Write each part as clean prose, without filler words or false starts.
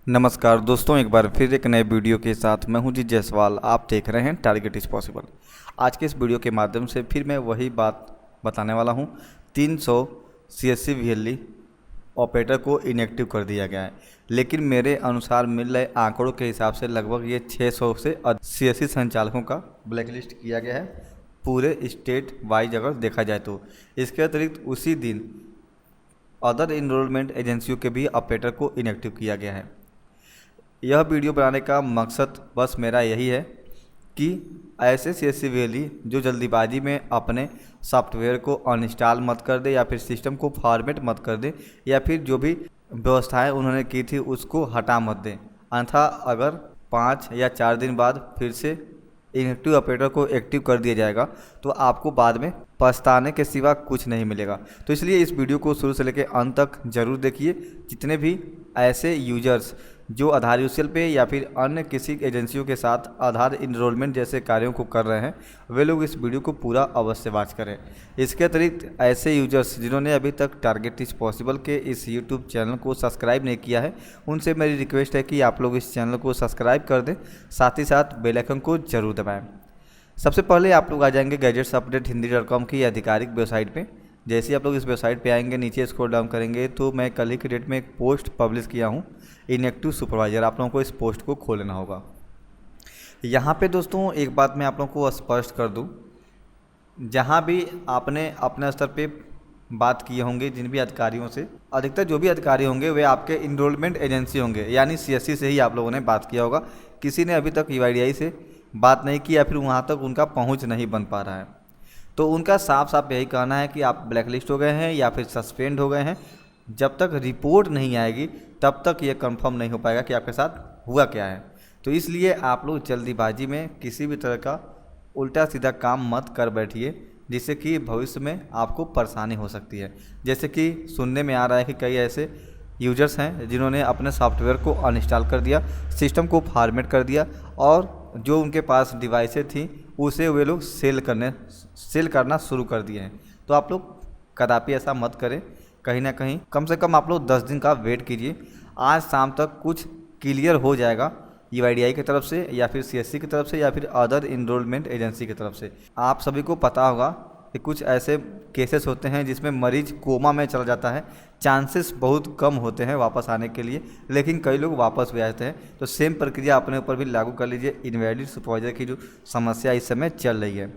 नमस्कार दोस्तों, एक बार फिर एक नए वीडियो के साथ मैं हूं जी जायसवाल। आप देख रहे हैं टारगेट इज़ पॉसिबल। आज के इस वीडियो के माध्यम से फिर मैं वही बात बताने वाला हूं। 300 CSC VLE ऑपरेटर को इनएक्टिव कर दिया गया है, लेकिन मेरे अनुसार मिल रहे आंकड़ों के हिसाब से लगभग ये 600 से अधिक CSC संचालकों का ब्लैकलिस्ट किया गया है पूरे स्टेट वाइज अगर देखा जाए तो। इसके अतिरिक्त उसी दिन अदर इनरोलमेंट एजेंसियों के भी ऑपरेटर को इनएक्टिव किया गया है। यह वीडियो बनाने का मकसद बस मेरा यही है कि ऐसे CSC VLE जो जल्दीबाजी में अपने सॉफ्टवेयर को अनइंस्टॉल मत कर दे या फिर सिस्टम को फॉर्मेट मत कर दे या फिर जो भी व्यवस्थाएं उन्होंने की थी उसको हटा मत दें। अन्यथा अगर 5 या 4 दिन बाद फिर से इनएक्टिव ऑपरेटर को एक्टिव कर दिया जाएगा तो आपको बाद में पछताने के सिवा कुछ नहीं मिलेगा। तो इसलिए इस वीडियो को शुरू से लेकर अंत तक जरूर देखिए। जितने भी ऐसे यूजर्स जो आधार यूसीएल पे या फिर अन्य किसी एजेंसियों के साथ आधार इनरोलमेंट जैसे कार्यों को कर रहे हैं, वे लोग इस वीडियो को पूरा अवश्य वॉच करें। इसके अतिरिक्त ऐसे यूजर्स जिन्होंने अभी तक टारगेट इज़ पॉसिबल के इस यूट्यूब चैनल को सब्सक्राइब नहीं किया है, उनसे मेरी रिक्वेस्ट है कि आप लोग इस चैनल को सब्सक्राइब कर दें, साथ ही साथ बेल आइकन को जरूर दबाएँ। सबसे पहले आप लोग आ जाएंगे gadgetsupdatehindi.com की आधिकारिक वेबसाइट पे। जैसे ही आप लोग इस वेबसाइट पे आएंगे, नीचे स्क्रॉल डाउन करेंगे तो मैं कल ही की डेट में एक पोस्ट पब्लिश किया हूँ इनएक्टिव सुपरवाइज़र। आप लोगों को इस पोस्ट को खोलना होगा। यहाँ पे दोस्तों एक बात मैं आप लोगों को स्पष्ट कर दूँ, जहाँ भी आपने अपने स्तर पे बात किए होंगे जिन भी अधिकारियों से, अधिकतर जो भी अधिकारी होंगे वे आपके इनरोलमेंट एजेंसी होंगे, यानी CSC से ही आप लोगों ने बात किया होगा। किसी ने अभी तक UIDAI से बात नहीं की या फिर वहाँ तक उनका पहुँच नहीं बन पा रहा है। तो उनका साफ साफ यही कहना है कि आप ब्लैकलिस्ट हो गए हैं या फिर सस्पेंड हो गए हैं। जब तक रिपोर्ट नहीं आएगी तब तक ये कंफर्म नहीं हो पाएगा कि आपके साथ हुआ क्या है। तो इसलिए आप लोग जल्दीबाजी में किसी भी तरह का उल्टा सीधा काम मत कर बैठिए, जिससे कि भविष्य में आपको परेशानी हो सकती है। जैसे कि सुनने में आ रहा है कि कई ऐसे यूजर्स हैं जिन्होंने अपने सॉफ्टवेयर को अनइंस्टॉल कर दिया, सिस्टम को फॉर्मेट कर दिया और जो उनके पास डिवाइसें थी उसे वे लोग सेल करना शुरू कर दिए हैं। तो आप लोग कदापि ऐसा मत करें। कहीं ना कहीं कम से कम आप लोग 10 दिन का वेट कीजिए। आज शाम तक कुछ क्लियर हो जाएगा UIDAI की तरफ से या फिर CSC की तरफ से या फिर अदर इनरोलमेंट एजेंसी की तरफ से। आप सभी को पता होगा कि कुछ ऐसे केसेस होते हैं जिसमें मरीज कोमा में चला जाता है, चांसेस बहुत कम होते हैं वापस आने के लिए, लेकिन कई लोग वापस भी आते हैं। तो सेम प्रक्रिया अपने ऊपर भी लागू कर लीजिए। इनवैलिड सुपरवाइजर की जो समस्या इस समय चल रही है,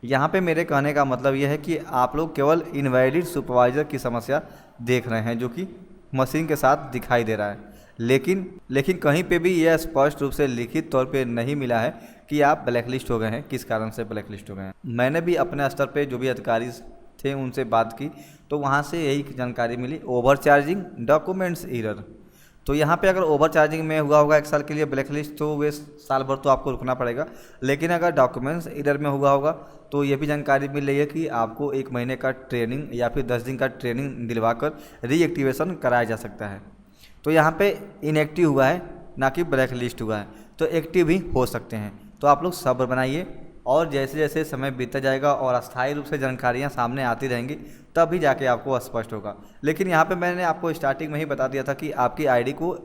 यहाँ पे मेरे कहने का मतलब यह है कि आप लोग केवल इनवैलिड सुपरवाइजर की समस्या देख रहे हैं जो कि मशीन के साथ दिखाई दे रहा है, लेकिन कहीं पे भी यह स्पष्ट रूप से लिखित तौर पे नहीं मिला है कि आप ब्लैकलिस्ट हो गए हैं, किस कारण से ब्लैकलिस्ट हो गए हैं। मैंने भी अपने स्तर पे जो भी अधिकारी थे उनसे बात की तो वहाँ से यही जानकारी मिली, ओवर चार्जिंग, डॉक्यूमेंट्स एरर। तो यहाँ पे अगर ओवर चार्जिंग में हुआ होगा 1 साल के लिए ब्लैकलिस्ट तो वे साल भर तो आपको रुकना पड़ेगा, लेकिन अगर डॉक्यूमेंट्स एरर में हुआ होगा तो ये भी जानकारी मिल रही है कि आपको 1 महीने का ट्रेनिंग या फिर 10 दिन का ट्रेनिंग दिलवाकर रीएक्टिवेशन कराया जा सकता है। तो यहाँ पे इनएक्टिव हुआ है ना कि ब्लैकलिस्ट हुआ है, तो एक्टिव भी हो सकते हैं। तो आप लोग सब्र बनाइए और जैसे जैसे समय बीतता जाएगा और अस्थायी रूप से जानकारियाँ सामने आती रहेंगी तभी जाके आपको स्पष्ट होगा। लेकिन यहाँ पे मैंने आपको स्टार्टिंग में ही बता दिया था कि आपकी आईडी को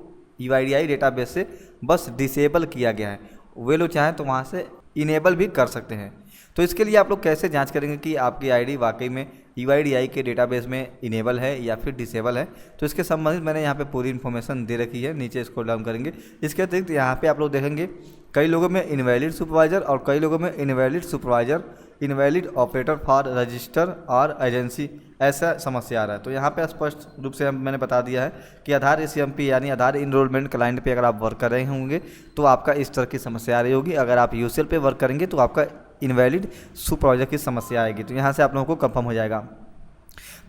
UIDAI डेटाबेस से बस डिसेबल किया गया है। वे लोग चाहें तो वहाँ से इनेबल भी कर सकते हैं। तो इसके लिए आप लोग कैसे जांच करेंगे कि आपकी आईडी वाकई में UIDAI के डेटाबेस में इनेबल है या फिर डिसेबल है? तो इसके संबंधित मैंने यहाँ पे पूरी इन्फॉर्मेशन दे रखी है, नीचे स्क्रॉल डाउन करेंगे। इसके अतिरिक्त यहाँ पे आप लोग देखेंगे कई लोगों में इनवैलिड सुपरवाइजर और कई लोगों में invalid supervisor, invalid operator for register और एजेंसी, ऐसा समस्या आ रहा है। तो यहाँ पे स्पष्ट रूप से मैंने बता दिया है कि आधार ECMP यानी आधार इनरोलमेंट क्लाइंट पे अगर आप वर्क कर रहे होंगे तो आपका इस तरह की समस्या आ रही होगी। अगर आप UCL पे वर्क करेंगे तो आपका इनवैलिड सुपरवाइजर की समस्या आएगी। तो यहाँ से आप लोगों को कंफर्म हो जाएगा।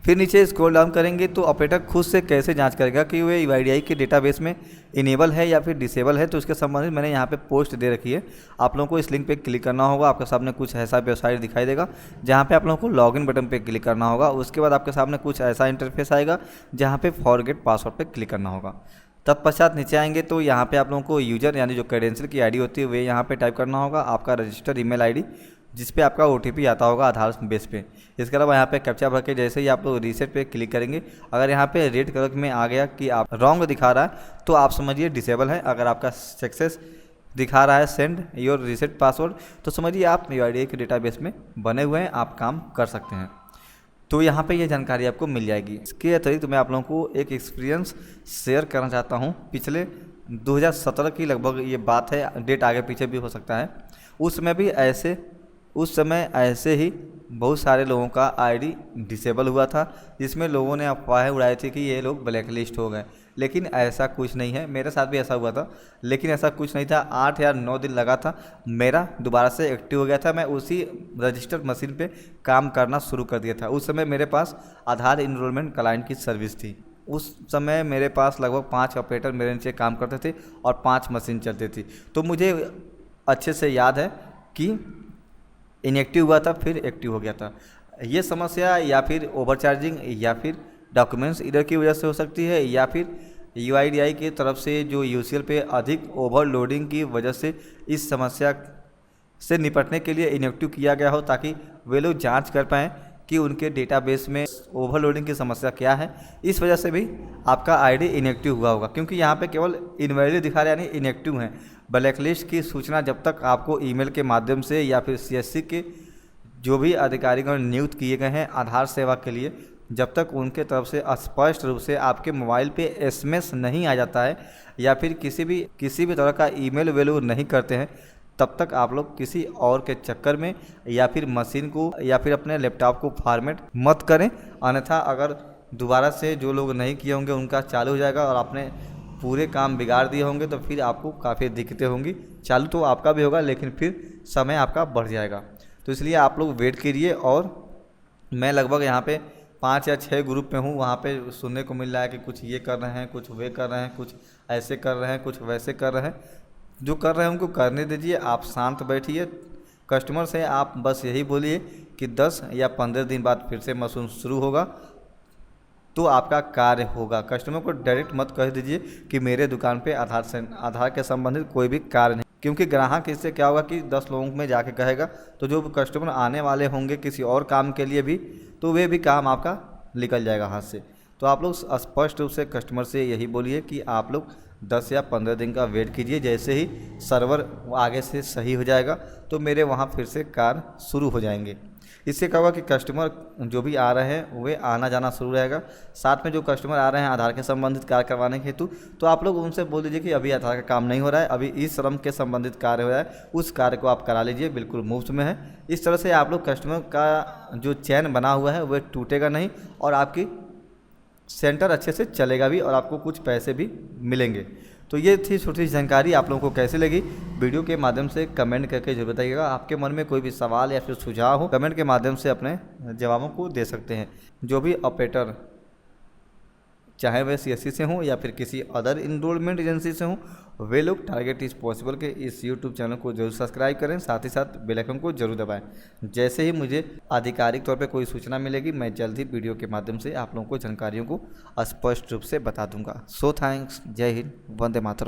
फिर नीचे स्क्रॉल डाउन करेंगे तो ऑपरेटर खुद से कैसे जांच करेगा कि वे UIDAI के डेटाबेस में इनेबल है या फिर डिसेबल है। तो इसके संबंधित मैंने यहाँ पे पोस्ट दे रखी है। आप लोगों को इस लिंक पे क्लिक करना होगा। आपके सामने कुछ ऐसा वेबसाइट दिखाई देगा जहाँ पे आप लोगों को लॉगिन बटन पे क्लिक करना होगा। उसके बाद आपके सामने कुछ ऐसा इंटरफेस आएगा जहाँ पे फॉरगेट पासवर्ड पे क्लिक करना होगा। तत्पश्चात नीचे आएंगे तो यहाँ पे आप लोगों को यूजर यानी जो क्रेडेंशियल की आईडी होती है वे यहाँ पे टाइप करना होगा, आपका रजिस्टर ईमेल आईडी जिस पे आपका OTP आता होगा आधार बेस पे। इसके अलावा यहाँ पे कैप्चा भर के जैसे ही आप लोग रीसेट पे क्लिक करेंगे, अगर यहाँ पे रेड कलर में आ गया कि आप रॉन्ग दिखा रहा है तो आप समझिए डिसेबल है। अगर आपका सक्सेस दिखा रहा है सेंड योर रीसेट पासवर्ड तो समझिए आप UIDAI के डेटाबेस में बने हुए हैं, आप काम कर सकते हैं। तो यहाँ पे ये जानकारी आपको मिल जाएगी। इसके अतिरिक्त मैं आप लोगों को एक एक्सपीरियंस शेयर करना चाहता हूँ। पिछले 2017 की लगभग ये बात है, डेट आगे पीछे भी हो सकता है। उस समय ऐसे ही बहुत सारे लोगों का ID डिसेबल हुआ था, जिसमें लोगों ने अफवाहें उड़ाई थी कि ये लोग ब्लैक लिस्ट हो गए, लेकिन ऐसा कुछ नहीं है। मेरे साथ भी ऐसा हुआ था, लेकिन ऐसा कुछ नहीं था। 8 या 9 दिन लगा था, मेरा दोबारा से एक्टिव हो गया था। मैं उसी रजिस्टर्ड मशीन पे काम करना शुरू कर दिया था। उस समय मेरे पास आधार इनरोलमेंट क्लाइंट की सर्विस थी। उस समय मेरे पास लगभग 5 ऑपरेटर मेरे नीचे काम करते थे और 5 मशीन चलती थी। तो मुझे अच्छे से याद है कि इनएक्टिव हुआ था फिर एक्टिव हो गया था। ये समस्या या फिर ओवरचार्जिंग या फिर डॉक्यूमेंट्स इधर की वजह से हो सकती है, या फिर UIDAI की तरफ से जो UCL पे अधिक ओवरलोडिंग की वजह से इस समस्या से निपटने के लिए इनएक्टिव किया गया हो, ताकि वे लोग जांच कर पाएँ कि उनके डेटाबेस में ओवरलोडिंग की समस्या क्या है। इस वजह से भी आपका ID इनएक्टिव हुआ होगा, क्योंकि यहाँ पे केवल इनवैलिड दिखा रहा है, यानी इनएक्टिव हैं। ब्लैकलिस्ट की सूचना जब तक आपको ईमेल के माध्यम से या फिर CSC के जो भी अधिकारीगण नियुक्त किए गए हैं आधार सेवा के लिए, जब तक उनके तरफ से स्पष्ट रूप से आपके मोबाइल पे SMS नहीं आ जाता है या फिर किसी भी तरह का ईमेल वे लोग नहीं करते हैं, तब तक आप लोग किसी और के चक्कर में या फिर मशीन को या फिर अपने लैपटॉप को फॉर्मेट मत करें। अन्यथा अगर दोबारा से जो लोग नहीं किए होंगे उनका चालू हो जाएगा और आपने पूरे काम बिगाड़ दिए होंगे, तो फिर आपको काफ़ी दिक्कतें होंगी। चालू तो आपका भी होगा, लेकिन फिर समय आपका बढ़ जाएगा। तो इसलिए आप लोग वेट कीजिए। और मैं लगभग यहाँ पे 5 या 6 ग्रुप में हूँ, वहाँ पे सुनने को मिल रहा है कि कुछ ये कर रहे हैं, कुछ वे कर रहे हैं, कुछ ऐसे कर रहे हैं, कुछ वैसे कर रहे हैं। जो कर रहे हैं उनको करने दीजिए, आप शांत बैठिए। कस्टमर से आप बस यही बोलिए कि 10 या 15 दिन बाद फिर से मशीन शुरू होगा तो आपका कार्य होगा। कस्टमर को डायरेक्ट मत कह दीजिए कि मेरे दुकान पे आधार के संबंधित कोई भी कार्य नहीं, क्योंकि ग्राहक इससे क्या होगा कि 10 लोगों में जाके कहेगा, तो जो कस्टमर आने वाले होंगे किसी और काम के लिए भी, तो वे भी काम आपका निकल जाएगा हाथ से। तो आप लोग स्पष्ट रूप से कस्टमर से यही बोलिए कि आप लोग 10 या 15 दिन का वेट कीजिए। जैसे ही सर्वर आगे से सही हो जाएगा तो मेरे वहाँ फिर से कार्य शुरू हो जाएंगे। इससे क्या होगा कि कस्टमर जो भी आ रहे हैं वे आना जाना शुरू रहेगा। साथ में जो कस्टमर आ रहे हैं आधार के संबंधित कार्य करवाने के हेतु, तो आप लोग उनसे बोल दीजिए कि अभी आधार का काम नहीं हो रहा है, अभी इस श्रम के संबंधित कार्य हो रहा है, उस कार्य को आप करा लीजिए, बिल्कुल मुफ्त में है। इस तरह से आप लोग कस्टमर का जो चैन बना हुआ है वह टूटेगा नहीं और आपकी सेंटर अच्छे से चलेगा भी और आपको कुछ पैसे भी मिलेंगे। तो ये थी छोटी सी जानकारी। आप लोगों को कैसी लगी वीडियो के माध्यम से कमेंट करके जरूर बताइएगा। आपके मन में कोई भी सवाल या फिर सुझाव हो कमेंट के माध्यम से अपने जवाबों को दे सकते हैं। जो भी ऑपरेटर चाहे वह CSC से हों या फिर किसी अदर इनरोलमेंट एजेंसी से हों, वे लोग टारगेट इज पॉसिबल के इस YouTube चैनल को जरूर सब्सक्राइब करें, साथ ही साथ बेल आइकन को जरूर दबाएं। जैसे ही मुझे आधिकारिक तौर पे कोई सूचना मिलेगी मैं जल्द ही वीडियो के माध्यम से आप लोगों को जानकारियों को स्पष्ट रूप से बता दूंगा। सो थैंक्स, जय हिंद, वंदे मातरम।